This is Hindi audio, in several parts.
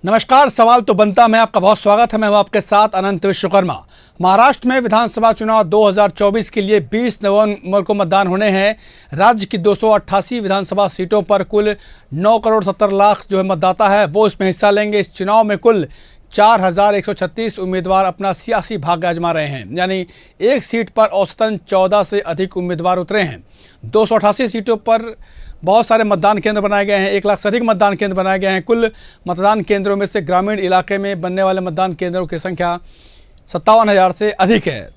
नमस्कार। सवाल तो बनता मैं आपका बहुत स्वागत है। मैं हूं आपके साथ अनंत विश्वकर्मा। महाराष्ट्र में विधानसभा चुनाव 2024 के लिए 20 नवंबर को मतदान होने हैं। राज्य की 288 विधानसभा सीटों पर कुल 9 करोड़ 70 लाख जो है मतदाता है वो इसमें हिस्सा लेंगे। इस चुनाव में कुल 4136 उम्मीदवार अपना सियासी भाग्य आजमा रहे हैं, यानी एक सीट पर औसतन 14 से अधिक उम्मीदवार उतरे हैं। 288 सीटों पर बहुत सारे मतदान केंद्र बनाए गए हैं। 1 लाख से अधिक मतदान केंद्र बनाए गए हैं। कुल मतदान केंद्रों में से ग्रामीण इलाके में बनने वाले मतदान केंद्रों की संख्या 57,000 से अधिक है।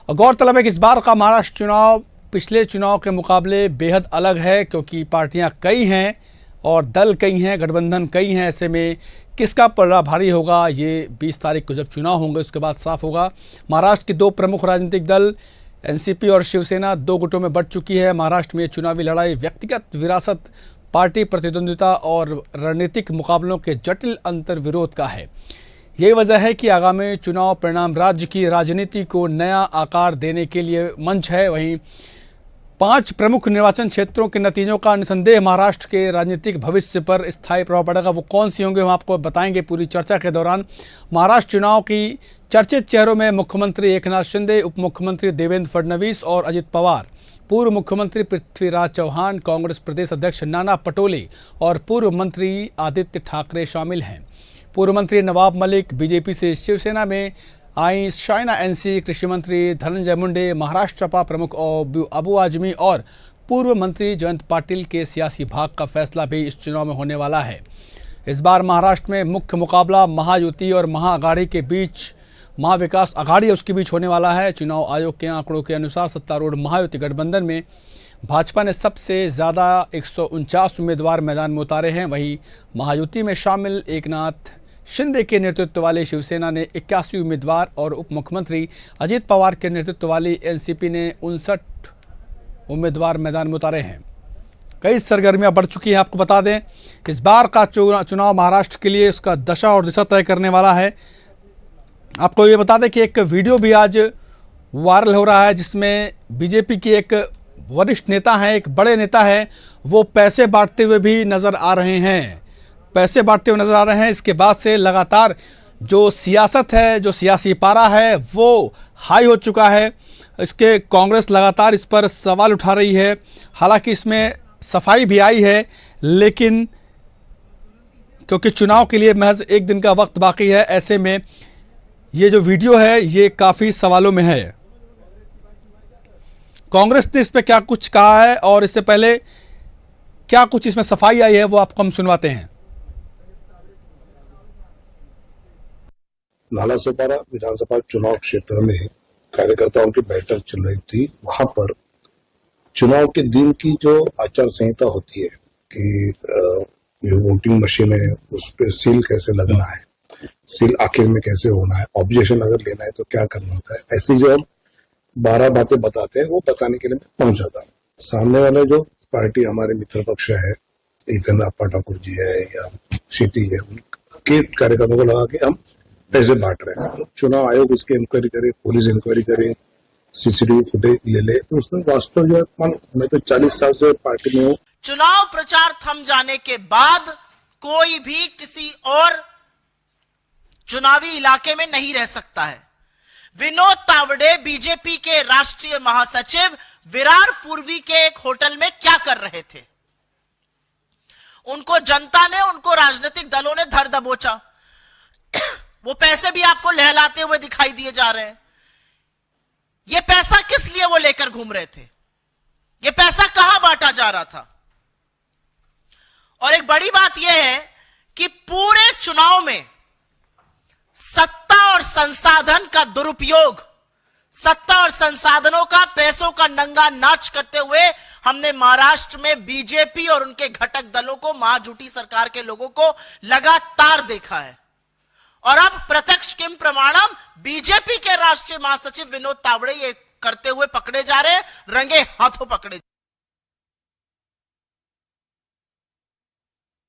और गौरतलब है कि इस बार का महाराष्ट्र चुनाव पिछले चुनाव के मुकाबले बेहद अलग है, क्योंकि पार्टियां कई हैं और दल कई हैं, गठबंधन कई हैं। ऐसे में किसका पलड़ा भारी होगा ये 20 तारीख को जब चुनाव होंगे उसके बाद साफ होगा। महाराष्ट्र के दो प्रमुख राजनीतिक दल एनसीपी और शिवसेना 2 गुटों में बंट चुकी है। महाराष्ट्र में चुनावी लड़ाई व्यक्तिगत विरासत, पार्टी प्रतिद्वंद्विता और रणनीतिक मुकाबलों के जटिल अंतर विरोध का है। यही वजह है कि आगामी चुनाव परिणाम राज्य की राजनीति को नया आकार देने के लिए मंच है। वहीं 5 प्रमुख निर्वाचन क्षेत्रों के नतीजों का निसंदेह महाराष्ट्र के राजनीतिक भविष्य पर स्थायी प्रभाव पड़ेगा। वो कौन सी होंगे हम आपको बताएंगे पूरी चर्चा के दौरान। महाराष्ट्र चुनाव की चर्चित चेहरों में मुख्यमंत्री एकनाथ शिंदे, उप मुख्यमंत्री देवेंद्र फडणवीस और अजित पवार, पूर्व मुख्यमंत्री पृथ्वीराज चौहान, कांग्रेस प्रदेश अध्यक्ष नाना पटोले और पूर्व मंत्री आदित्य ठाकरे शामिल हैं। पूर्व मंत्री नवाब मलिक बीजेपी से शिवसेना में आई शाइना एनसी, कृषि मंत्री धनंजय मुंडे, महाराष्ट्र सपा प्रमुख अबू आजमी और पूर्व मंत्री जयंत पाटिल के सियासी भाग्य का फैसला भी इस चुनाव में होने वाला है। इस बार महाराष्ट्र में मुख्य मुकाबला महायुति और महाअघाड़ी के बीच, महाविकास अघाड़ी उसके बीच होने वाला है। चुनाव आयोग के आंकड़ों के अनुसार सत्तारूढ़ महायुति गठबंधन में भाजपा ने सबसे ज़्यादा 149 उम्मीदवार मैदान में उतारे हैं। वहीं महायुति में शामिल एकनाथ शिंदे के नेतृत्व वाली शिवसेना ने 81 उम्मीदवार और उप मुख्यमंत्री अजित पवार के नेतृत्व वाली एनसीपी ने 59 उम्मीदवार मैदान में उतारे हैं। कई सरगर्मियां बढ़ चुकी हैं। आपको बता दें इस बार का चुनाव महाराष्ट्र के लिए उसका दशा और दिशा तय करने वाला है। आपको ये बता दें कि एक वीडियो भी आज वायरल हो रहा है जिसमें बीजेपी के एक वरिष्ठ नेता हैं, एक बड़े नेता हैं, वो पैसे बांटते हुए भी नज़र आ रहे हैं। पैसे बांटते हुए नज़र आ रहे हैं। इसके बाद से लगातार जो सियासत है, जो सियासी पारा है वो हाई हो चुका है। इसके कांग्रेस लगातार इस पर सवाल उठा रही है। हालांकि इसमें सफाई भी आई है, लेकिन क्योंकि चुनाव के लिए महज 1 दिन का वक्त बाकी है, ऐसे में ये जो वीडियो है ये काफ़ी सवालों में है। कांग्रेस ने इस पर क्या कुछ कहा है और इससे पहले क्या कुछ इसमें सफाई आई है वो आपको हम सुनवाते हैं। नालासोपारा विधानसभा चुनाव क्षेत्र में कार्यकर्ताओं की बैठक चल रही थी। वहां पर चुनाव के दिन की जो आचार संहिता होती है कि जो वोटिंग मशीन है उस पर सील कैसे लगना है, सील आखिर में कैसे होना है, ऑब्जेक्शन अगर लेना है तो क्या करना होता है, ऐसी जो हम 12 बातें बताते हैं वो बताने के लिए मैं पहुंचा था। सामने वाले जो पार्टी हमारे मित्र पक्ष है, इधर अप्पा ठाकुर जी है या क्षिति है, उनके कार्यकर्ताओं को लगा के हम पैसे बांट रहे हैं। चुनाव आयोग उसकी इंक्वायरी करे, पुलिस इंक्वायरी करे, सीसीटीवी फुटेज ले ले, तो उसमें वास्तव जो मैं तो 40 साल से पार्टी में हूँ। चुनाव प्रचार थम जाने के बाद कोई भी किसी और चुनावी इलाके में नहीं रह सकता है। विनोद तावड़े बीजेपी के राष्ट्रीय महासचिव विरार पूर्वी के एक होटल में क्या कर रहे थे? उनको जनता ने, उनको राजनीतिक दलों ने धर दबोचा। वो पैसे भी आपको लहलाते हुए दिखाई दिए जा रहे हैं। ये पैसा किस लिए वो लेकर घूम रहे थे? ये पैसा कहां बांटा जा रहा था? और एक बड़ी बात यह है कि पूरे चुनाव में सत्ता और संसाधन का दुरुपयोग, सत्ता और संसाधनों का, पैसों का नंगा नाच करते हुए हमने महाराष्ट्र में बीजेपी और उनके घटक दलों को, महाझूठी सरकार के लोगों को लगातार देखा है। और अब प्रत्यक्ष किम प्रमाणम बीजेपी के राष्ट्रीय महासचिव विनोद तावड़े ये करते हुए पकड़े जा रहे हैं, रंगे हाथों पकड़े।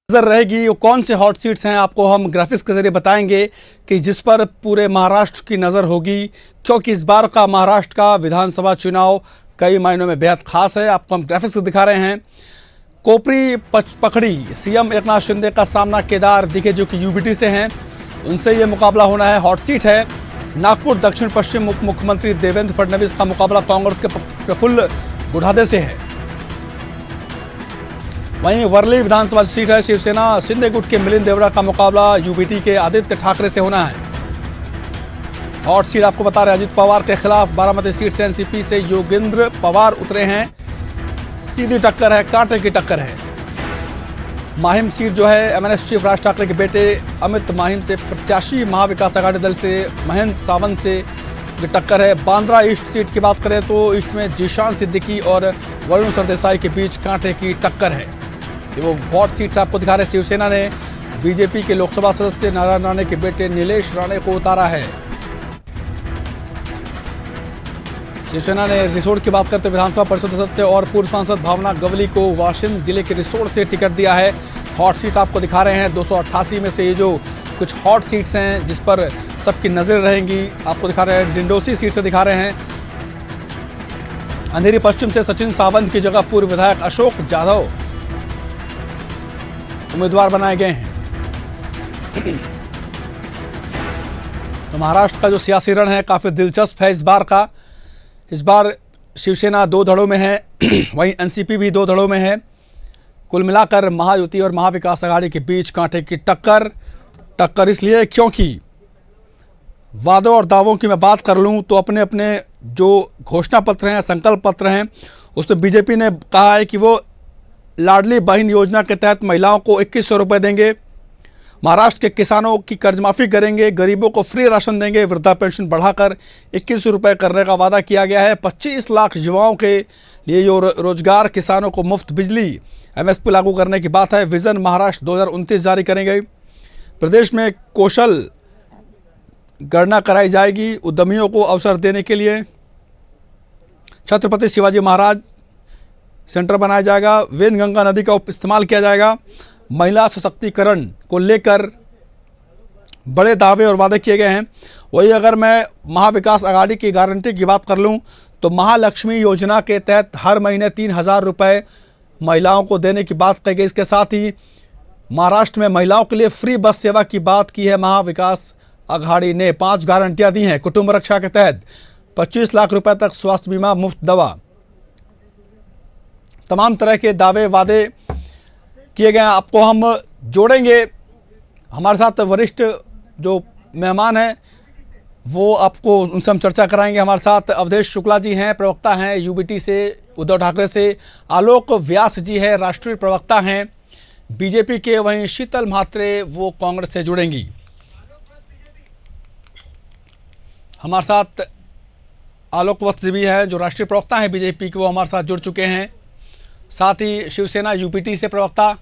नजर रहेगी वो कौन से हॉट सीट्स हैं, आपको हम ग्राफिक्स के जरिए बताएंगे कि जिस पर पूरे महाराष्ट्र की नज़र होगी, क्योंकि इस बार का महाराष्ट्र का विधानसभा चुनाव कई मायनों में बेहद खास है। आपको हम ग्राफिक्स दिखा रहे हैं। कोपरी पखड़ी सीएम एकनाथ शिंदे का सामना केदार दिखे जो कि यूबीटी से हैं, उनसे ये मुकाबला होना है। हॉट सीट है नागपुर दक्षिण पश्चिम उप मुख्यमंत्री देवेंद्र फडणवीस का मुकाबला कांग्रेस के प्रफुल्ल गुढ़ादे से है। वहीं वर्ली विधानसभा सीट है शिवसेना शिंदे गुट के मिलिंद देवड़ा का मुकाबला यूबीटी के आदित्य ठाकरे से होना है। हॉट सीट आपको बता रहे अजित पवार के खिलाफ बारामती सीट से एनसीपी से योगेंद्र पवार उतरे हैं। सीधी टक्कर है, कांटे की टक्कर है। माहिम सीट जो है एमएनएस चीफ राज ठाकरे के बेटे अमित माहिम से प्रत्याशी महाविकास आघाड़ी दल से महेंद्र सावंत से ये टक्कर है। बांद्रा ईस्ट सीट की बात करें तो ईस्ट में जीशान सिद्दीकी और वरुण सरदेसाई के बीच कांटे की टक्कर है। ये वो हॉट सीट्स आपको दिखा रहे। शिवसेना ने बीजेपी के लोकसभा सदस्य नारायण राणे के बेटे नीलेश राणे को उतारा है। शिवसेना ने रिसोड की बात करते हुए विधानसभा परिषद सदस्य और पूर्व सांसद भावना गवली को वाशिम जिले के रिसोड से टिकट दिया है। हॉट सीट आपको दिखा रहे हैं 288 में से ये जो कुछ हॉट सीट्स हैं जिस पर सबकी नजर रहेंगी आपको दिखा रहे हैं। डिंडोसी सीट से दिखा रहे हैं अंधेरी पश्चिम से सचिन सावंत की जगह पूर्व विधायक अशोक जाधव उम्मीदवार बनाए गए हैं। तो महाराष्ट्र का जो सियासी रण है काफी दिलचस्प है इस बार का। इस बार शिवसेना 2 धड़ों में है वहीं एनसीपी भी 2 धड़ों में है। कुल मिलाकर महायुति और महाविकास आघाड़ी के बीच कांटे की टक्कर इसलिए क्योंकि वादों और दावों की मैं बात कर लूं तो अपने अपने जो घोषणा पत्र हैं संकल्प पत्र हैं उसमें बीजेपी ने कहा है कि वो लाडली बहन योजना के तहत महिलाओं को 2100 रुपये देंगे, महाराष्ट्र के किसानों की कर्ज माफ़ी करेंगे, गरीबों को फ्री राशन देंगे, वृद्धा पेंशन बढ़ाकर 2100 रुपये करने का वादा किया गया है। 25 लाख युवाओं के लिए जो रोजगार, किसानों को मुफ्त बिजली, एमएसपी लागू करने की बात है। विजन महाराष्ट्र 2029 जारी करेंगे। प्रदेश में कौशल गणना कराई जाएगी, उद्यमियों को अवसर देने के लिए छत्रपति शिवाजी महाराज सेंटर बनाया जाएगा। वेनगंगा नदी का इस्तेमाल किया जाएगा। महिला सशक्तिकरण को लेकर बड़े दावे और वादे किए गए हैं। वही अगर मैं महाविकास आघाड़ी की गारंटी की बात कर लूं तो महालक्ष्मी योजना के तहत हर महीने 3000 रुपये महिलाओं को देने की बात कही गई। इसके साथ ही महाराष्ट्र में महिलाओं के लिए फ्री बस सेवा की बात की है महाविकास आघाड़ी ने। 5 गारंटियां दी हैं। कुटुंब रक्षा के तहत 25 लाख रुपए तक स्वास्थ्य बीमा, मुफ्त दवा, तमाम तरह के दावे वादे किए गए हैं। आपको हम जोड़ेंगे, हमारे साथ वरिष्ठ जो मेहमान हैं वो आपको उनसे हम चर्चा कराएंगे। हमारे साथ अवधेश शुक्ला जी हैं, प्रवक्ता हैं यूबीटी से, उद्धव ठाकरे से। आलोक व्यास जी हैं, राष्ट्रीय प्रवक्ता हैं बीजेपी के। वहीं शीतल म्हात्रे वो कांग्रेस से जुड़ेंगी। हमारे साथ आलोक व्यास जी भी हैं जो राष्ट्रीय प्रवक्ता हैं बीजेपी के, वो हमारे साथ जुड़ चुके हैं। साथ ही शिवसेना यूपीटी से प्रवक्ता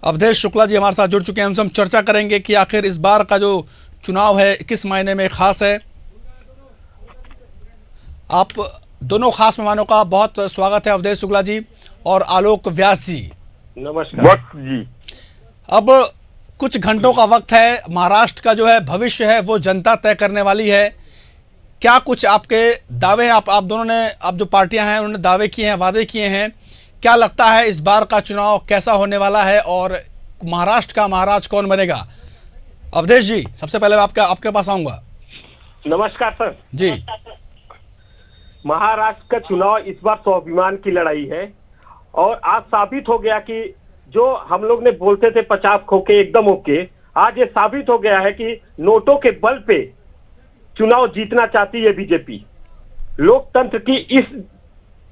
अवधेश शुक्ला जी हमारे साथ जुड़ चुके हैं। हम चर्चा करेंगे कि आखिर इस बार का जो चुनाव है किस मायने में खास है। आप दोनों खास मेहमानों का बहुत स्वागत है, अवधेश शुक्ला जी और आलोक व्यास जी। नमस्कार जी। अब कुछ घंटों का वक्त है, महाराष्ट्र का जो है भविष्य है वो जनता तय करने वाली है। क्या कुछ आपके दावे हैं? आप दोनों ने, आप जो पार्टियां हैं उन्होंने दावे किए हैं, वादे किए हैं। क्या लगता है इस बार का चुनाव कैसा होने वाला है और महाराष्ट्र का महाराज कौन बनेगा? अवधेश जी, सबसे पहले मैं आपके पास आऊंगा। नमस्कार सर जी। महाराष्ट्र का चुनाव इस बार स्वाभिमान की लड़ाई है और आज साबित हो गया कि जो हम लोग ने बोलते थे 50 खोके एकदम ओके, आज ये साबित हो गया है कि नोटों के बल पे चुनाव जीतना चाहती है बीजेपी। लोकतंत्र की इस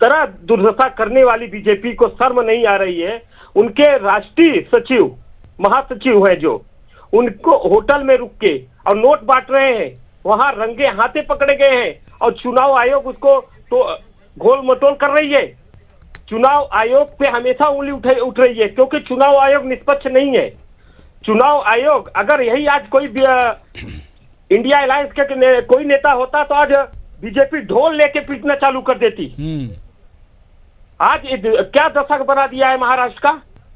तरह दुर्दशा करने वाली बीजेपी को शर्म नहीं आ रही है। उनके राष्ट्रीय सचिव, महासचिव है जो, उनको होटल में रुक के और नोट बांट रहे हैं, वहां रंगे हाथे पकड़े गए हैं और चुनाव आयोग उसको तो घोल मटोल कर रही है। चुनाव आयोग पे हमेशा उंगली उठ रही है क्योंकि चुनाव आयोग निष्पक्ष नहीं है। चुनाव आयोग, अगर यही आज कोई इंडिया अलायंस के कोई नेता होता तो आज बीजेपी ढोल लेके पीटना चालू कर देती। आज क्या दशक बना दिया है महाराष्ट्र का।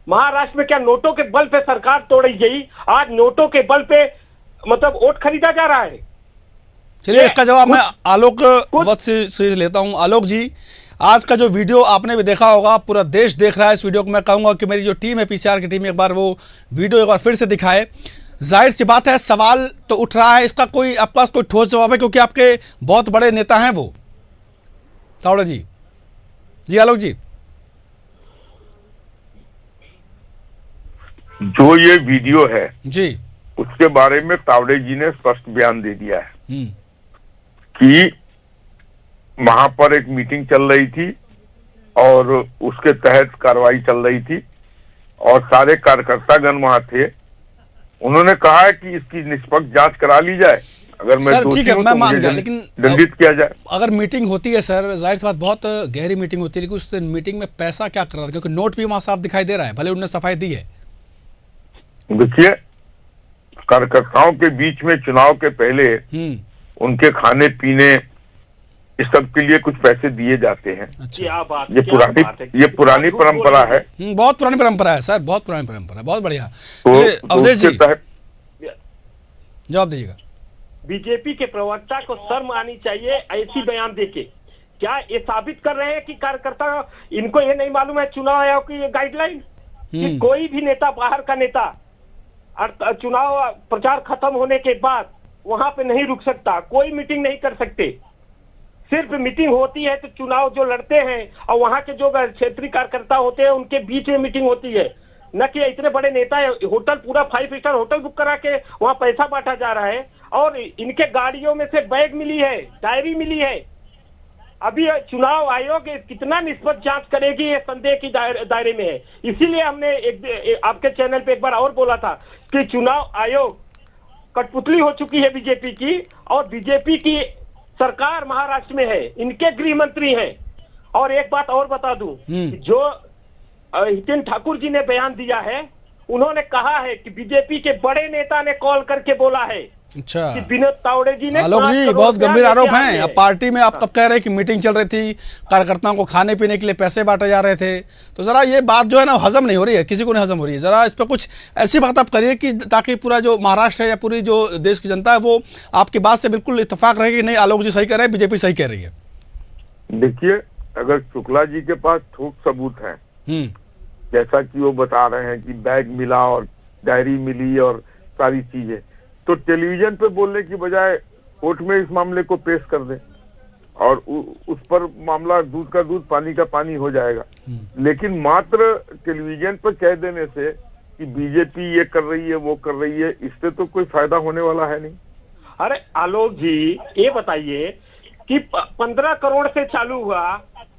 महाराष्ट्र में क्या नोटों के बल पे सरकार तोड़ी गई, आज नोटों के बल पे मतलब वोट खरीदा जा रहा है। चलिए इसका जवाब मैं आलोक वत्स से लेता हूं। आलोक जी, आज का जो वीडियो आपने भी देखा होगा, पूरा देश देख रहा है इस वीडियो को। मैं कहूँगा कि मेरी जो टीम है, पीसीआर की टीम, एक बार वो वीडियो एक बार फिर से दिखाए। जाहिर सी बात है, सवाल तो उठ रहा है, इसका कोई आपके पास कोई ठोस जवाब है? क्योंकि आपके बहुत बड़े नेता हैं वो, तावड़े जी। जी आलोक जी। जो ये वीडियो है जी। उसके बारे में तावड़े जी ने स्पष्ट बयान दे दिया है हम्म। कि वहां पर एक मीटिंग चल रही थी और उसके तहत कार्रवाई चल रही थी और सारे कार्यकर्तागण वहां थे। उन्होंने कहा है कि इसकी निष्पक्ष जांच करा ली जाए, अगर मैं सर दोषी ठीक है, हूं मैं तो मान मुझे गया, लेकिन दंडित किया जाए। अगर मीटिंग होती है सर, जाहिर सी बात बहुत गहरी मीटिंग होती है, लेकिन उस मीटिंग में पैसा क्या कर रहा था? क्योंकि नोट भी वहां साफ दिखाई दे रहा है, भले उन्होंने सफाई दी है। देखिए, कार्यकर्ताओं के बीच में चुनाव के पहले उनके खाने पीने इस सब के लिए कुछ पैसे दिए जाते हैं। अच्छा। क्या बात, ये क्या पुरानी बात है। ये पुरानी परंपरा है। बहुत पुरानी परंपरा है सर, बहुत पुरानी परंपरा है, बहुत बढ़िया। तो अवधेश जी उसके तहत जवाब दीजिएगा। बीजेपी के प्रवक्ता को शर्म आनी चाहिए ऐसी बयान देके। क्या ये साबित कर रहे हैं कि कार्यकर्ता इनको ये नहीं मालूम है चुनाव आयोग की ये गाइडलाइन कि कोई भी नेता, बाहर का नेता चुनाव प्रचार खत्म होने के बाद वहां पे नहीं रुक सकता, कोई मीटिंग नहीं कर सकते। सिर्फ मीटिंग होती है तो चुनाव जो लड़ते हैं और वहां के जो क्षेत्रीय कार्यकर्ता होते हैं उनके बीच में मीटिंग होती है, न कि इतने बड़े नेता है। होटल पूरा 5 स्टार होटल बुक करा के वहां पैसा बांटा जा रहा है और इनके गाड़ियों में से बैग मिली है, डायरी मिली है। अभी चुनाव आयोग कितना निष्पक्ष जांच करेगी ये संदेह की दायरे में है। इसीलिए हमने आपके चैनल पे एक बार और बोला था कि चुनाव आयोग कठपुतली हो चुकी है बीजेपी की, और बीजेपी की सरकार महाराष्ट्र में है, इनके गृह मंत्री हैं। और एक बात और बता दूं कि जो हितेन ठाकुर जी ने बयान दिया है, उन्होंने कहा है कि बीजेपी के बड़े नेता ने कॉल करके बोला है अच्छा कि विनोद तावड़े जी ने आलोक 5 जी, करोड़ बहुत रुपया गंभीर आरोप लेके हैं। आए अब पार्टी में आप तब कह रहे हैं कि मीटिंग चल रही थी, कार्यकर्ताओं को खाने पीने के लिए पैसे बांटे जा रहे थे, तो जरा ये बात जो है ना हजम नहीं हो रही है, किसी को नहीं हजम हो रही है। जरा इस पर कुछ ऐसी बात आप करिए कि ताकि पूरा जो महाराष्ट्र है या पूरी जो देश की जनता है वो आपकी बात से बिल्कुल इत्तेफाक रहेगी। नहीं, आलोक जी सही कह रहे हैं, बीजेपी सही कह रही है। देखिए, अगर शुक्ला जी के पास ठोस सबूत है, जैसा कि वो बता रहे हैं कि बैग मिला और डायरी मिली और सारी चीजें, तो टेलीविजन पे बोलने की बजाय कोर्ट में इस मामले को पेश कर दे और उस पर मामला दूध का दूध पानी का पानी हो जाएगा। लेकिन मात्र टेलीविजन पर कह देने से कि बीजेपी ये कर रही है, वो कर रही है, इससे तो कोई फायदा होने वाला है नहीं। अरे आलोक जी, ये बताइए कि 15 करोड़ से चालू हुआ,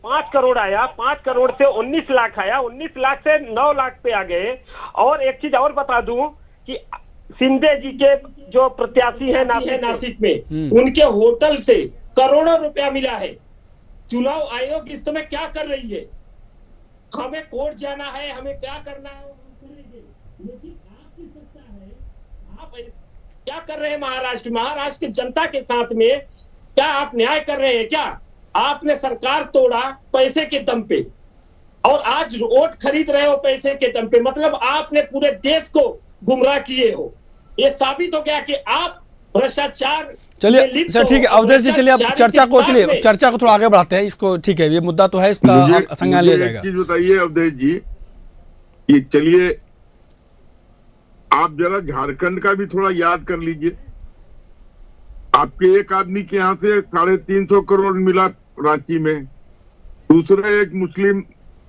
5 करोड़ आया, 5 करोड़ से 19 लाख आया, 19 लाख से 9 लाख पे आ गए। और एक चीज और बता दूं कि शिंदे जी के जो प्रत्याशी है नासिक में, उनके होटल से करोड़ों रुपया मिला है। चुनाव आयोग इस समय क्या कर रही है? हमें कोर्ट जाना है, हमें क्या करना है, लेकिन आपकी सत्ता है, आप क्या कर रहे हैं? महाराष्ट्र की जनता के साथ में क्या आप न्याय कर रहे हैं? क्या आपने सरकार तोड़ा पैसे के दम पे और आज वोट खरीद रहे हो पैसे के दम पे? मतलब आपने पूरे देश को गुमराह किए हो। ये साबित हो गया कि आप भ्रष्टाचार। चलिए सर, ठीक है अवधेश जी, चलिए अब चर्चा को थोड़ा आगे बढ़ाते हैं इसको। ठीक है, ये मुद्दा तो है, इसका संज्ञान लिया जाएगा। एक चीज बताइए अवधेश जी, ये चलिए आप जरा झारखंड का भी थोड़ा याद कर लीजिए। आपके एक आदमी के यहाँ से 350 करोड़ मिला रांची में, दूसरे एक मुस्लिम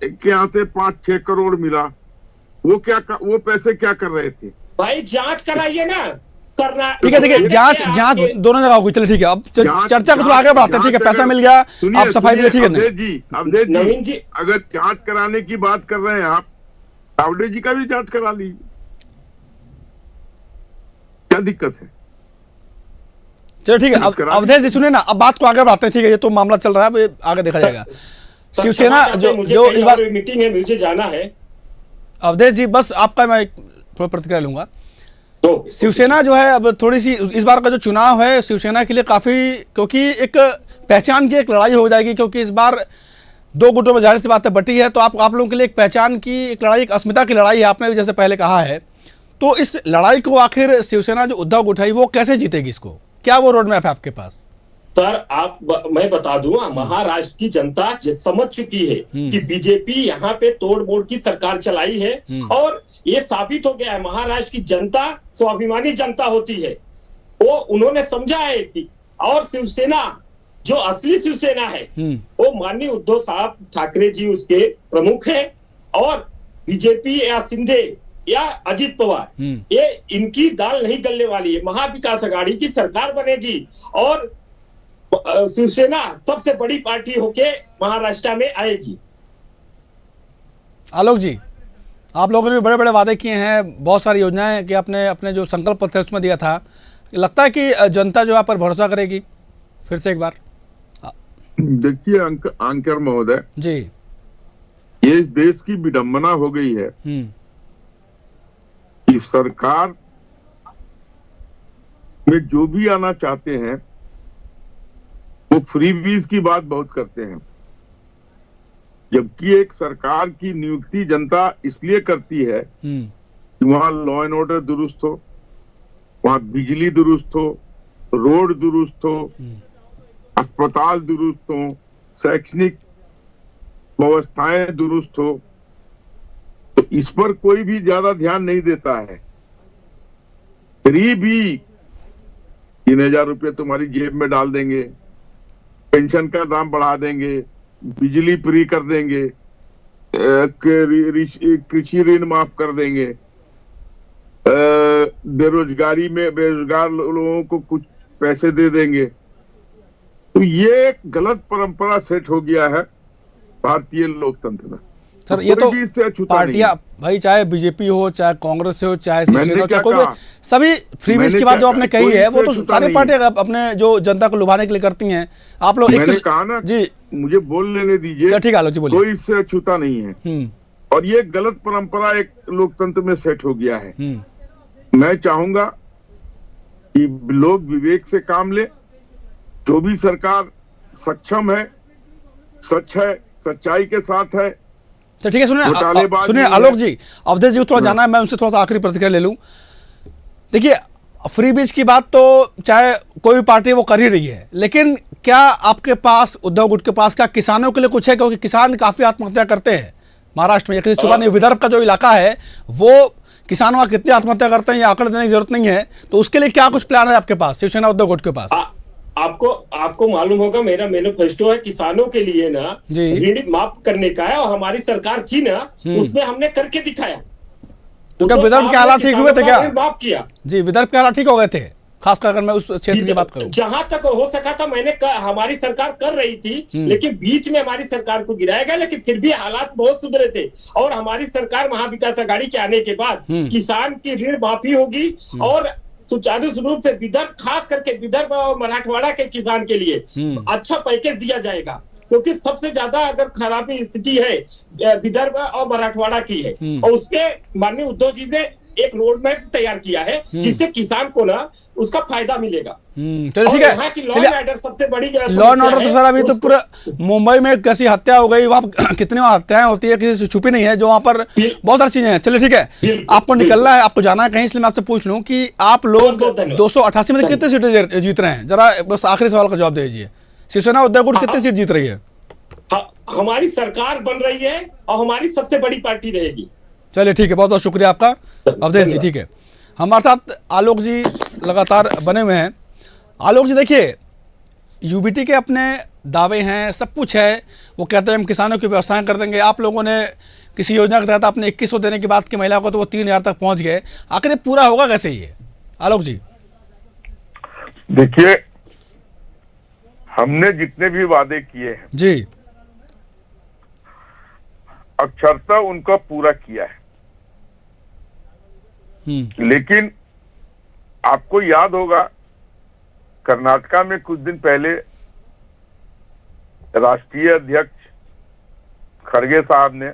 के यहाँ से 5-6 करोड़ मिला। वो पैसे क्या कर रहे थे? भाई जांच कराइए ना, करना। ठीक है, देखिए जांच दोनों जगह होगी। चलिए ठीक है, अब चर्चा को थोड़ा आगे बढ़ाते हैं। ठीक है, पैसा मिल गया, आप सफाई दीजिए। ठीक है अवधेश जी, अगर जांच कराने की बात कर रहे हैं आप, तावड़े जी का भी जांच करा लीजिए, क्या दिक्कत है? चलो ठीक है, अवधेश जी सुनिए ना, अब बात को आगे बढ़ाते हैं। ठीक है, ये तो मामला चल रहा है, अब आगे देखा जाएगा। शिवसेना जो इस बार मीटिंग है, मुझे जाना है। अवधेश जी बस आपका मैं थोड़ा प्रतिक्रिया लूंगा। तो शिवसेना जो है अब थोड़ी सी इस बार का जो चुनाव है शिवसेना के लिए काफी, क्योंकि एक पहचान की एक लड़ाई हो जाएगी, क्योंकि इस बार 2 गुटों में जाहिर सी बात है बटी है। तो आप लोगों के लिए एक पहचान की एक लड़ाई, एक अस्मिता की लड़ाई है, आपने भी जैसे पहले कहा है। तो इस लड़ाई को आखिर शिवसेना जो उद्धव गुट है वो कैसे जीतेगी? इसको क्या वो रोड मैप है आपके पास? मैं बता दूं, महाराष्ट्र की जनता समझ चुकी है कि बीजेपी यहाँ पे तोड़ मोड़ की सरकार चलाई है और ये साबित हो गया है। महाराष्ट्र की जनता स्वाभिमानी जनता होती है, वो उन्होंने समझा है कि और शिवसेना जो असली शिवसेना है वो माननीय उद्धव साहब ठाकरे जी उसके प्रमुख है और बीजेपी या शिंदे या अजित पवार ये इनकी दाल नहीं गलने वाली है। महाविकास आघाड़ी की सरकार बनेगी और शिवसेना सबसे बड़ी पार्टी होके महाराष्ट्र में आएगी। आलोक जी, आप लोगों ने भी बड़े बड़े वादे किए हैं, बहुत सारी योजनाएं कि आपने अपने जो संकल्प पत्र उसमें दिया था, लगता है कि जनता जो आप पर भरोसा करेगी फिर से एक बार? देखिए अंकर महोदय जी, ये इस देश की विडंबना हो गई है कि सरकार में जो भी आना चाहते हैं वो फ्रीबीज की बात बहुत करते हैं, जबकि एक सरकार की नियुक्ति जनता इसलिए करती है कि वहां लॉ एंड ऑर्डर दुरुस्त हो, वहां बिजली दुरुस्त हो, रोड दुरुस्त हो, अस्पताल दुरुस्त हो, शैक्षणिक व्यवस्थाएं दुरुस्त हो। तो इस पर कोई भी ज्यादा ध्यान नहीं देता है। फ्री भी 3,000 रुपये तुम्हारी जेब में डाल देंगे, पेंशन का दाम बढ़ा देंगे, बिजली फ्री कर देंगे, कृषि ऋण माफ कर देंगे, बेरोजगारी में बेरोजगार लोगों को कुछ पैसे दे देंगे। तो ये एक गलत परंपरा सेट हो गया है भारतीय लोकतंत्र में। सर ये तो पार्टियां भाई, चाहे बीजेपी हो, चाहे कांग्रेस हो, चाहे शिवसेना हो, चाहे कोई भी, सभी फ्रीबीज की बात जो आपने कही है वो तो सारी पार्टियां अपने जो जनता को लुभाने के लिए करती हैं। आप लोग मैंने कहा ना जी, मुझे बोल लेने दीजिए। ठीक है आलोक जी, बोलिए। कोई इससे अछूता नहीं है और ये गलत परंपरा एक लोकतंत्र में सेट हो गया है। मैं चाहूंगा कि लोग विवेक से काम ले। जो भी सरकार सक्षम है, सच है, सच्चाई के साथ है। तो ठीक है, सुनिए आलोक जी, अवधेश जी को थोड़ा जाना है, मैं उनसे थोड़ा सा आखिरी प्रतिक्रिया ले लूं। देखिए, फ्री बीज की बात तो चाहे कोई भी पार्टी वो कर ही रही है, लेकिन क्या आपके पास, उद्धव गुट के पास, क्या किसानों के लिए कुछ है? क्योंकि किसान काफी आत्महत्या करते हैं महाराष्ट्र में, किसी छुपा नहीं। विदर्भ का जो इलाका है वो किसानों का कितनी आत्महत्या करते हैं ये आंकड़े देने की जरूरत नहीं है। तो उसके लिए क्या कुछ प्लान है आपके पास, शिवसेना उद्धव गुट के पास? आपको मालूम होगा, मेरा मैनिफेस्टो है किसानों के लिए ना ऋण माफ करने का है, और हमारी सरकार थी ना उसमें हमने करके दिखाया। तो क्या विदर्भ के हालात ठीक हुए थे? क्या माफ किया जी, विदर्भ के हालात ठीक हो गए थे? खासकर अगर मैं उस क्षेत्र की बात करूं, जहां तक हो सका था हमारी सरकार कर रही थी, लेकिन बीच में हमारी सरकार को गिराया गया, लेकिन फिर भी हालात बहुत सुधरे थे। और हमारी सरकार महाविकास आघाड़ी के आने के बाद किसान की ऋण माफी होगी और सुचारू रूप से विदर्भ, खास करके विदर्भ और मराठवाड़ा के किसान के लिए अच्छा पैकेज दिया जाएगा, क्योंकि सबसे ज्यादा अगर खराबी स्थिति है विदर्भ और मराठवाड़ा की है। और उसके माननीय उद्धव जी ने एक रोड मैप तैयार किया है जिससे किसान को ना उसका फायदा मिलेगा। चलिए ठीक है, चलिए सबसे बड़ी लॉ एंड ऑर्डर तो सर अभी तो पूरा मुंबई में कैसी हत्या हो गई, वहाँ कितनी हत्याएं होती है, किसी से छुपी नहीं है, जो वहाँ पर बहुत सारी चीजें हैं। चलिए ठीक है, आपको निकलना है, आपको जाना है कहीं, इसलिए मैं आपसे पूछ लूं कि आप लोग 288 में कितनी सीटें जीत रहे हैं? जरा बस आखिरी सवाल का जवाब दीजिए। शिवसेना उद्धव गुट कितनी सीट जीत रही है? हमारी सरकार बन रही है और हमारी सबसे बड़ी पार्टी रहेगी। चलिए ठीक है, बहुत बहुत शुक्रिया आपका अवधेश जी। ठीक है, हमारे साथ आलोक जी लगातार बने हुए हैं। आलोक जी देखिए, यूबीटी के अपने दावे हैं, सब कुछ है, वो कहते हैं हम किसानों की व्यवस्थाएं कर देंगे। आप लोगों ने किसी योजना के तहत आपने 2100 देने की बात की महिला को, तो वो 3000 तक पहुंच गए। आखिर ये पूरा होगा कैसे ये आलोक जी? देखिए, हमने जितने भी वादे किए हैं जी, अक्षरता उनका पूरा किया है। लेकिन आपको याद होगा, कर्नाटका में कुछ दिन पहले राष्ट्रीय अध्यक्ष खड़गे साहब ने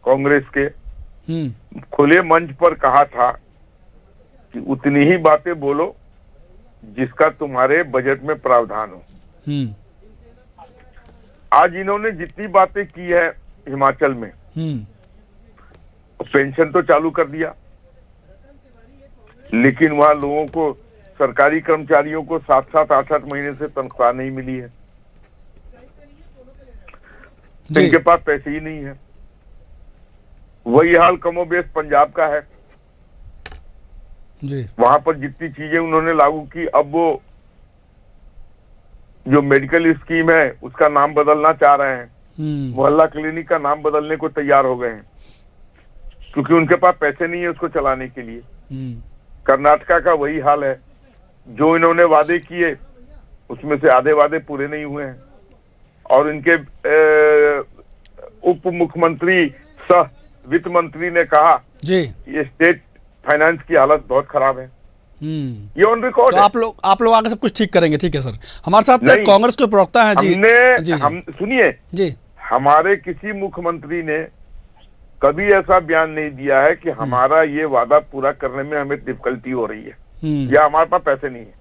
कांग्रेस के खुले मंच पर कहा था कि उतनी ही बातें बोलो जिसका तुम्हारे बजट में प्रावधान हो। आज इन्होंने जितनी बातें की है हिमाचल में, पेंशन तो चालू कर दिया, लेकिन वहां लोगों को सरकारी कर्मचारियों को 7-7, 8-8 महीने से तनख्वाह नहीं मिली है, जी इनके पास पैसे ही नहीं है। वही हाल कमोबेश पंजाब का है। जी वहां पर जितनी चीजें उन्होंने लागू की, अब वो जो मेडिकल स्कीम है उसका नाम बदलना चाह रहे हैं, मोहल्ला क्लिनिक का नाम बदलने को तैयार हो गए हैं, क्योंकि उनके पास पैसे नहीं है उसको चलाने के लिए। कर्नाटका का वही हाल है, जो इन्होंने वादे किए उसमें से आधे वादे पूरे नहीं हुए हैं, और इनके उप मुख्यमंत्री सह वित्त मंत्री ने कहा जी ये स्टेट फाइनेंस की हालत बहुत खराब है। ये ऑन रिकॉर्ड तो है। आप लोग आगे सब कुछ ठीक करेंगे, ठीक है सर। हमारे साथ नहीं, कांग्रेस के प्रवक्ता हैं जी। जी हम सुनिए जी हमारे किसी मुख्यमंत्री ने कभी ऐसा बयान नहीं दिया है कि हमारा ये वादा पूरा करने में हमें डिफिकल्टी हो रही है या हमारे पास पैसे नहीं है।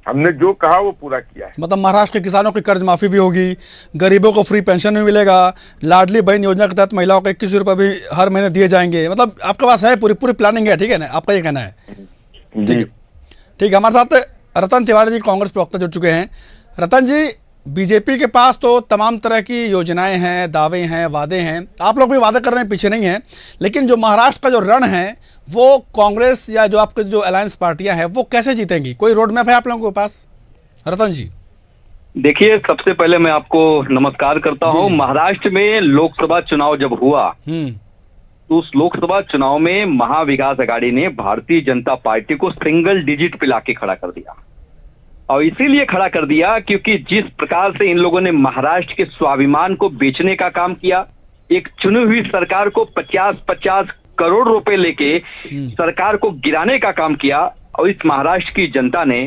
हमने जो कहा वो पूरा किया है। मतलब महाराष्ट्र के किसानों की कर्ज माफी भी होगी, गरीबों को फ्री पेंशन भी मिलेगा, लाडली बहन योजना के तहत महिलाओं को 21 रुपये भी हर महीने दिए जाएंगे। मतलब आपके पास है, पूरी प्लानिंग है, ठीक है ना, आपका ये कहना है? ठीक है, ठीक है। हमारे साथ रतन तिवारी जी कांग्रेस प्रवक्ता जुड़ चुके हैं। रतन जी, बीजेपी के पास तो तमाम तरह की योजनाएं हैं, दावे हैं, वादे हैं, आप लोग भी वादे करने में पीछे नहीं हैं, लेकिन जो महाराष्ट्र का जो रण है वो कांग्रेस या जो आपके जो अलायंस पार्टियां हैं वो कैसे जीतेंगी? कोई रोड मैप है आप लोगों के पास? रतन जी देखिए, सबसे पहले मैं आपको नमस्कार करता हूं। महाराष्ट्र में लोकसभा चुनाव जब हुआ तो उस लोकसभा चुनाव में महाविकास आघाड़ी ने भारतीय जनता पार्टी को सिंगल डिजिट पे लाके खड़ा कर दिया, और इसीलिए खड़ा कर दिया क्योंकि जिस प्रकार से इन लोगों ने महाराष्ट्र के स्वाभिमान को बेचने का काम किया, एक चुनी हुई सरकार को 50-50 करोड़ रुपए लेके सरकार को गिराने का काम किया, और इस महाराष्ट्र की जनता ने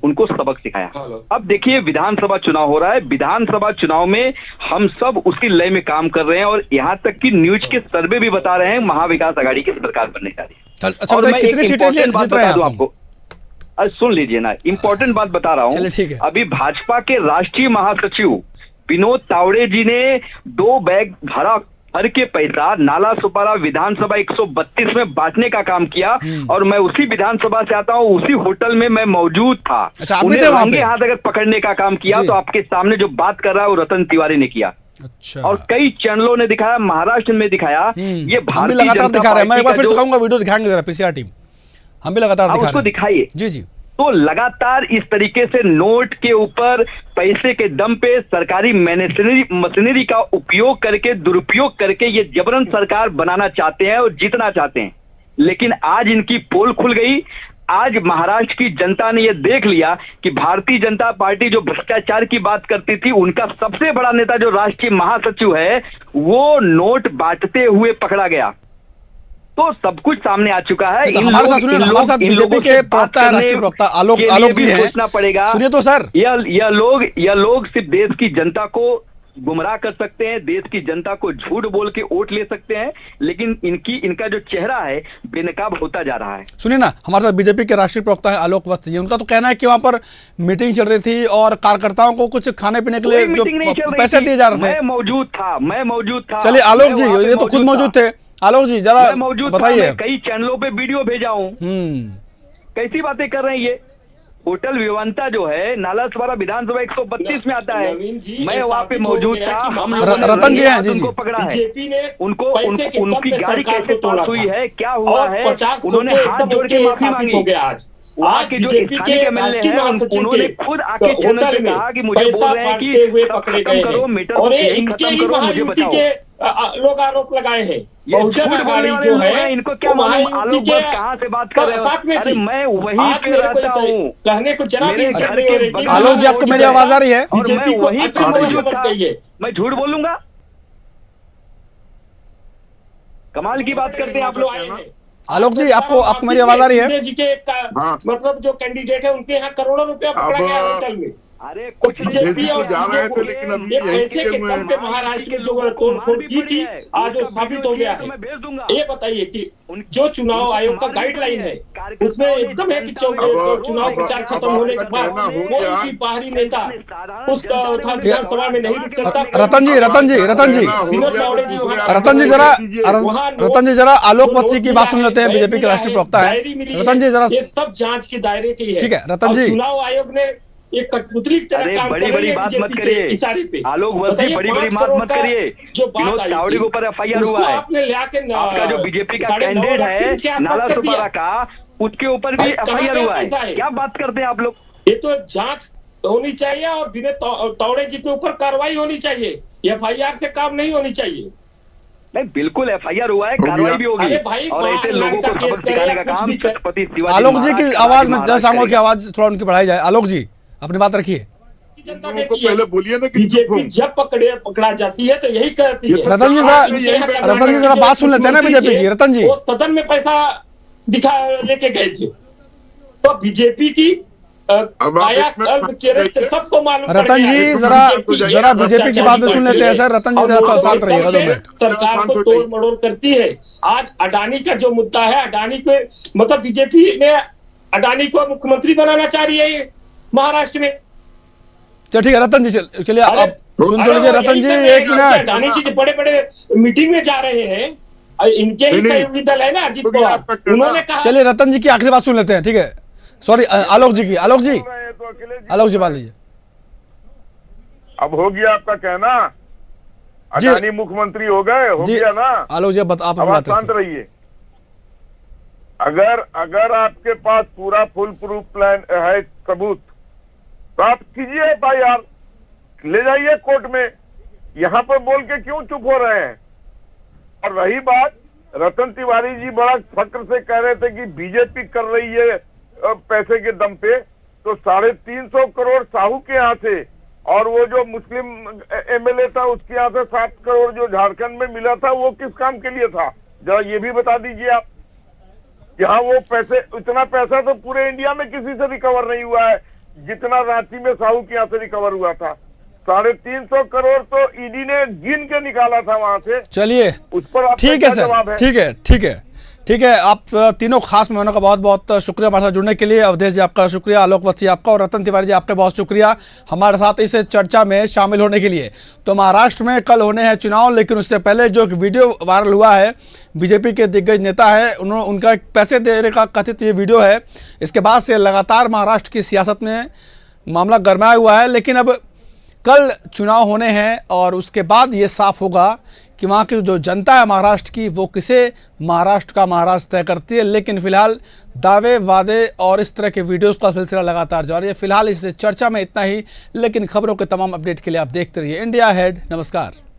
उनको सबक सिखाया। अब देखिए, विधानसभा चुनाव हो रहा है, विधानसभा चुनाव में हम सब उसी लय में काम कर रहे हैं, और यहाँ तक कि न्यूज के सर्वे भी बता रहे हैं महाविकास आघाड़ी की सरकार बनने जा रही है। अच्छा, और मैं कितनी सीटें जीत रहे हैं आपको सुन लीजिए ना, इंपॉर्टेंट बात बता रहा हूँ। अभी भाजपा के राष्ट्रीय महासचिव विनोद तावड़े जी ने 2 बैग भर के पैसा नाला सुपारा विधानसभा 132 में बांटने का काम किया, और मैं उसी विधानसभा से आता हूँ, उसी होटल में मैं मौजूद था। उन्हें रंगे हाथ अगर पकड़ने का काम किया तो आपके सामने जो बात कर रहा है वो रतन तिवारी ने किया। अच्छा। और कई चैनलों ने दिखाया, महाराष्ट्र में दिखाया, ये भारतीय लगातार दिखा रहे हैं। मैं एक बार फिर दिखाऊंगा, वीडियो दिखाएंगे जरा पीसीआर टीम, हम भी लगातार दिखा रहे हैं। दिखाइए। जी जी। तो लगातार इस तरीके से नोट के ऊपर पैसे के दम पे सरकारी मशीनरी का उपयोग करके, दुरुपयोग करके ये जबरन सरकार बनाना चाहते हैं और जीतना चाहते हैं। लेकिन आज इनकी पोल खुल गई। आज महाराष्ट्र की जनता ने ये देख लिया कि भारतीय जनता पार्टी जो भ्रष्टाचार की बात करती थी, उनका सबसे बड़ा नेता जो राष्ट्रीय महासचिव है वो नोट बांटते हुए पकड़ा गया। तो सब कुछ सामने आ चुका है। हमारे साथ बीजेपी के प्रवक्ता है, राष्ट्रीय प्रवक्ता आलोक जी हैं। सोचना पड़ेगा, सुनिए तो सर, यह लोग सिर्फ देश की जनता को गुमराह कर सकते हैं, देश की जनता को झूठ बोल के वोट ले सकते हैं, लेकिन इनका जो चेहरा है बेनकाब होता जा रहा है। सुनिए ना, हमारे साथ बीजेपी के राष्ट्रीय प्रवक्ता है आलोक वत्स जी। उनका तो कहना है कि वहां पर मीटिंग चल रही थी और कार्यकर्ताओं को कुछ खाने पीने के लिए जो पैसे दिए जा रहे थे। मैं मौजूद था। चलिए आलोक जी, ये तो खुद मौजूद थे। आलोक जी जरा बताइए। कई चैनलों पे वीडियो भेजा हूँ। कैसी बातें कर रहे हैं ये? होटल विवंता जो है नाला सुपारा विधानसभा 132 में आता है, मैं वहाँ पे मौजूद था। हम रतन जी हैं, जी उनको पकड़ा है, उनकी गाड़ी कैसे पास हुई है, क्या हुआ है, उन्होंने हाथ जोड़ के माफी मांगी। वहाँ के जो स्थानीय एमएलए हैं उन्होंने खुद आके चैनल पे कहा कि मुझे बोल रहे हैं कि खत्म करो मीटर, और इनके ही महायुति के लोग आरोप लगाए हैं। बहुजन आघाड़ी जो है इनको क्या मालूम आलोक वत्स कहाँ से बात कर रहे हो? अरे मैं वहीं पे रहता हूँ, कहने को जरा भी आलोक जी आपको मेरी आवाज आ रही है? और मैं वहीं पे मौजूद था। मैं झूठ बोलूंगा? कमाल की बात करते हैं आप लोग। आलोक जी आपको मेरी आवाज आ रही है? जी के मतलब जो कैंडिडेट है उनके यहाँ करोड़ों रुपया पकड़ा गया होटल में। अरे तो कुछ बीजेपी और जा रहे थे, लेकिन अभी ये यही पैसे के दम पे महाराष्ट्र में जो तोड़फोड़ की थी आज वो साबित हो गया है। ये बताइए कि जो चुनाव आयोग का गाइडलाइन है उसमें एकदम है कि चुनाव प्रचार खत्म होने के बाद कोई भी बाहरी नेता उस विधानसभा में नहीं रुक सकता। रतन जी विनोद तावड़े जी वहाँ रतन जी जरा आलोक बच्ची की बात सुन लेते हैं, बीजेपी के राष्ट्रीय प्रवक्ता है। रतन जी जरा, ये सब जांच के दायरे की है। ठीक है रतन जी, चुनाव आयोग ने एक कठपुतली की तरह काम कर रही है बात मत बीजेपी करिए के इशारे पे। आलोक बच्ची, बड़ी बात मत करिए। जो विनोद बात तावड़े के ऊपर एफआईआर हुआ है, आपने ले आके आपका जो बीजेपी का कैंडिडेट है नाला सुपारा का, उसके ऊपर भी एफआईआर हुआ है। क्या बात करते हैं आप लोग? ये तो जांच होनी चाहिए और विनोद तावड़े जी के ऊपर कार्रवाई होनी चाहिए। एफआईआर से काम नहीं होनी चाहिए। नहीं, बिल्कुल एफआईआर हुआ है, कार्रवाई भी होगी। अरे भाई, और ऐसे लोगों को सबक सिखाने का काम छत्रपति शिवाजी आलोक जी की महाराज आवाज में महाराज जनसामूहिक की करेंगे। आवाज थोड़ा उनकी बढ़ाई जाए। आलोक जी अपनी बात रखिए। जनता ने को की है। पहले बोलिए ना कि बीजेपी जब पकड़ा जाती है तो यही करती है। रतन जी जरा बात सुन लेते हैं ना बीजेपी की। रतन जी, वो सदन में पैसा दिखा लेके गए थे, तो बीजेपी की काया कल्प चरित्र सबको मालूम पड़ रतन गया जी है। जरा बीजेपी की बात भी सुन लेते हैं सर। रतन जी जरा थोड़ा शांत रहिएगा 2 मिनट। सरकार को तोड़ मड़ोड़ करती है। आज अडानी का जो मुद्दा है, अडानी को मतलब बीजेपी ने अडानी को मुख्यमंत्री बनाना चाह रही है महाराष्ट्र में। चलो ठीक है रतन जी, चलिए आप सुन तो लीजिए। रतन जी 1 मिनट। अडानी जी बड़े बड़े मीटिंग में जा रहे हैं, इनके ही सहयोगी दल है ना अजीत पवार, उन्होंने कहा। चलिए रतन जी की आखिरी बात सुन लेते हैं, ठीक है। सॉरी आलोक जी की। आलोक जी बात लीजिए। अब हो गया आपका कहना, जी। अडानी मुख्यमंत्री हो गए, हो जी गया ना। आलोक जी आप अब आप शांत रहिए। अगर आपके पास पूरा फुल प्रूफ प्लान है, सबूत, तो आप कीजिए एफआईआर, ले जाइए कोर्ट में। यहाँ पर बोल के क्यों चुप हो रहे हैं? और रही बात, रतन तिवारी जी बड़ा फक्र से कह रहे थे कि बीजेपी कर रही है पैसे के दम पे, तो 350 करोड़ साहू के यहाँ से, और वो जो मुस्लिम एमएलए था उसके यहाँ से 7 करोड़ जो झारखंड में मिला था, वो किस काम के लिए था? जरा ये भी बता दीजिए आप। यहाँ वो पैसे, इतना पैसा तो पूरे इंडिया में किसी से रिकवर नहीं हुआ है जितना रांची में साहू के यहाँ से रिकवर हुआ था। 350 करोड़ तो ईडी ने गिन के निकाला था वहां से। चलिए उस पर ठीक है सर, ठीक है। आप तीनों खास मेहमानों का बहुत बहुत शुक्रिया हमारे साथ जुड़ने के लिए। अवधेश जी आपका शुक्रिया, आलोक वत्सी आपका, और रतन तिवारी जी आपका बहुत शुक्रिया हमारे साथ इस चर्चा में शामिल होने के लिए। तो महाराष्ट्र में कल होने हैं चुनाव, लेकिन उससे पहले जो एक वीडियो वायरल हुआ है, बीजेपी के दिग्गज नेता है, उनका पैसे देने का कथित ये वीडियो है। इसके बाद से लगातार महाराष्ट्र की सियासत में मामला गरमाया हुआ है। लेकिन अब कल चुनाव होने हैं और उसके बाद ये साफ होगा कि वहाँ की जो जनता है महाराष्ट्र की, वो किसे महाराष्ट्र का महाराज तय करती है। लेकिन फिलहाल दावे वादे और इस तरह के वीडियोस का सिलसिला लगातार जारी है। फिलहाल इस चर्चा में इतना ही, लेकिन खबरों के तमाम अपडेट के लिए आप देखते रहिए इंडिया हेड। नमस्कार।